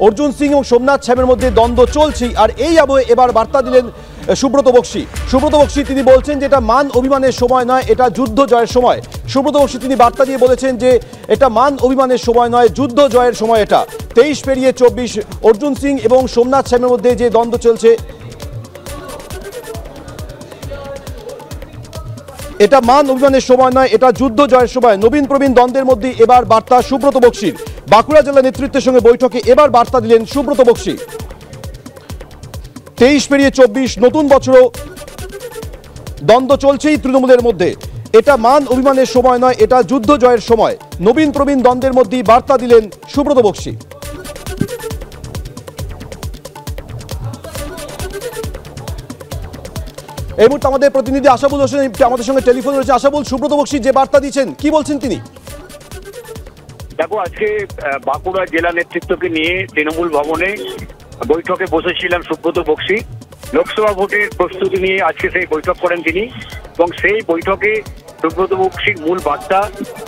অর্জুন সিং এবং সোমনাথ শ্যামের মধ্যে দ্বন্দ্ব চলছেই, আর এই আবহে এবার বার্তা দিলেন সুব্রত বক্সী। সুব্রত বক্সী তিনি বলছেন যে এটা মান অভিমানের সময় নয়, এটা যুদ্ধ জয়ের সময়। সুব্রত বক্সী তিনি বার্তা দিয়ে বলেছেন যে এটা মান অভিমানের সময় নয়, যুদ্ধ জয়ের সময়। এটা 23 পেরিয়ে 24, অর্জুন সিং এবং সোমনাথ শ্যামের মধ্যে যে দ্বন্দ্ব চলছে, এটা মান অভিমানের সময় নয়, এটা যুদ্ধ জয়ের সময়। নবীন প্রবীণ দ্বন্দ্বের মধ্যে এবার বার্তা সুব্রত বক্সীর। বাঁকুড়া জেলা নেতৃত্বের সঙ্গে বৈঠকে এবার বার্তা দিলেন সুব্রত বক্সী। 23 পেরিয়ে 24, নতুন বছরও দ্বন্দ্ব চলছেই তৃণমূলের মধ্যে। এটা মান অভিমানের সময় নয়, এটা যুদ্ধ জয়ের সময়। নবীন প্রবীণ দ্বন্দ্বের মধ্যেই বার্তা দিলেন সুব্রত বক্সী। এই মুহূর্তে আমাদের প্রতিনিধি আশাবুল হোসেন আমাদের সঙ্গে টেলিফোন রয়েছে। আশাবুল, সুব্রত বক্সী যে বার্তা দিচ্ছেন, কি বলছেন তিনি? দেখো, আজকে বাঁকুড়া জেলা নেতৃত্বকে নিয়ে তৃণমূল ভবনে বৈঠকে বসেছিলাম সুব্রত বক্সী। লোকসভা ভোটের প্রস্তুতি নিয়ে আজকে সেই বৈঠক করেন তিনি, এবং সেই বৈঠকে সুব্রত বক্সীর মূল বার্তা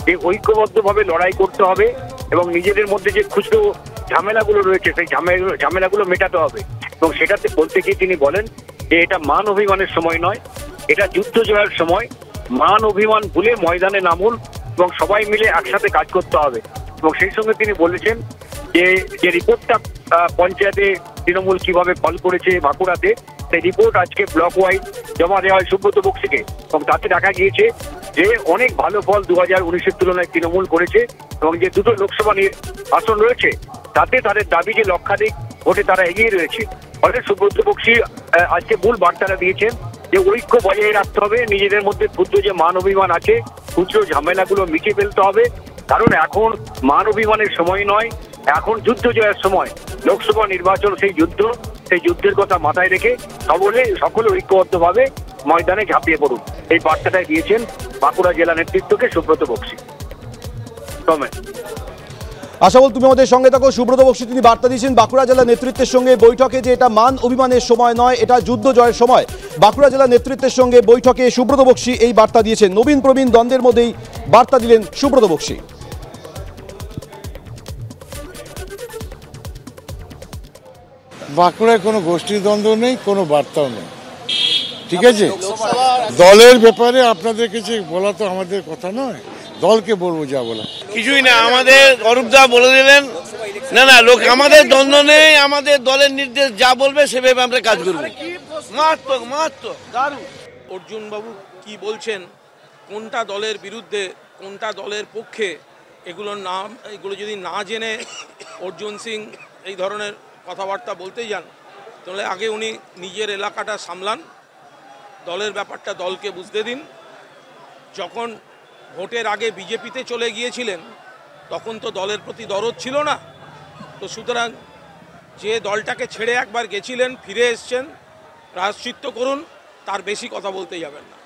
যে ঐক্যবদ্ধভাবে লড়াই করতে হবে এবং নিজেদের মধ্যে যে খুচরো ঝামেলাগুলো রয়েছে সেই ঝামেলাগুলো মেটাতে হবে। এবং সেটাতে বলতে গিয়ে তিনি বলেন যে এটা মান অভিমানের সময় নয়, এটা যুদ্ধ জয়ের সময়। মান অভিমান ভুলে ময়দানে নামুন এবং সবাই মিলে একসাথে কাজ করতে হবে। এবং সেই সঙ্গে তিনি বলেছেন যে রিপোর্টটা পঞ্চায়েতে তৃণমূল কিভাবে ফল করেছে বাঁকুড়াতে, সেই রিপোর্ট আজকে ব্লক ওয়াইজ জমা দেওয়া হয় সুব্রত বক্সীকে, এবং তাতে দেখা গিয়েছে যে অনেক ভালো ফল 2019-এর তুলনায় তৃণমূল করেছে। এবং যে দুটো লোকসভা আসন রয়েছে তাতে তাদের দাবি যে লক্ষাধিক ভোটে তারা এগিয়ে রয়েছে। ফলে সুব্রত বক্সী আজকে মূল বার্তাটা দিয়েছেন যে ঐক্য বজায় রাখতে হবে, নিজেদের মধ্যে ক্ষুদ্র যে মান অভিমান আছে খুচরো ঝামেলাগুলো মিটিয়ে ফেলতে হবে, কারণ এখন মান অভিমানের সময় নয়, এখন যুদ্ধ জয়ের সময়। লোকসভা নির্বাচন সেই যুদ্ধের কথা মাথায় রেখে সকলে ঐক্যবদ্ধভাবে ময়দানে ঝাঁপিয়ে পড়ুন, এই বার্তাটাই দিয়েছেন বাঁকুড়া জেলা নেতৃত্বকে সুব্রত বক্সী। আশাবল, তুমি আমাদের সঙ্গে থাকো। সুব্রত বক্সী তিনি বার্তা দিয়েছেন বাঁকুড়া জেলা নেতৃত্বের সঙ্গে বৈঠকে যে এটা মান অভিমানের সময় নয়, এটা যুদ্ধ জয়ের সময়। বাঁকুড়া জেলা নেতৃত্বের সঙ্গে বৈঠকে সুব্রত বক্সী এই বার্তা দিয়েছেন। নবীন প্রবীণ দ্বন্দ্বের মধ্যেই বার্তা দিলেন সুব্রত বক্সী। বাঁকুড়ায় কোনো গোষ্ঠীর দ্বন্দ্ব নেই, কোনো বার্তাও নেই, ঠিক আছে? দলের ব্যাপারে আপনাদের কিছু বলা তো আমাদের কথা নয়, দলকে বলবো যা বলা। কিছুই না, আমাদের অরূপদা বলে দিলেন না লোক আমাদের দ্বন্দ্ব নেই, আমাদের দলের নির্দেশ যা বলবে সেভাবে আমরা কাজ করবো। মারাত্মক দারুণ। অর্জুন বাবু কি বলছেন, কোনটা দলের বিরুদ্ধে কোনটা দলের পক্ষে, এগুলো যদি না জেনে অর্জুন সিং এই ধরনের কথাবার্তা বলতে যান, তাহলে আগে উনি নিজের এলাকাটা সামলান, দলের ব্যাপারটা দলকে বুঝতে দিন। যখন ভোটের আগে বিজেপিতে চলে গিয়েছিলেন তখন তো দলের প্রতি দরদ ছিল না, তো সুতরাং যে দলটাকে ছেড়ে একবার গেছিলেন, ফিরে এসছেন, প্রায়শ্চিত্ত করুন, তার বেশি কথা বলতে যাবেন না।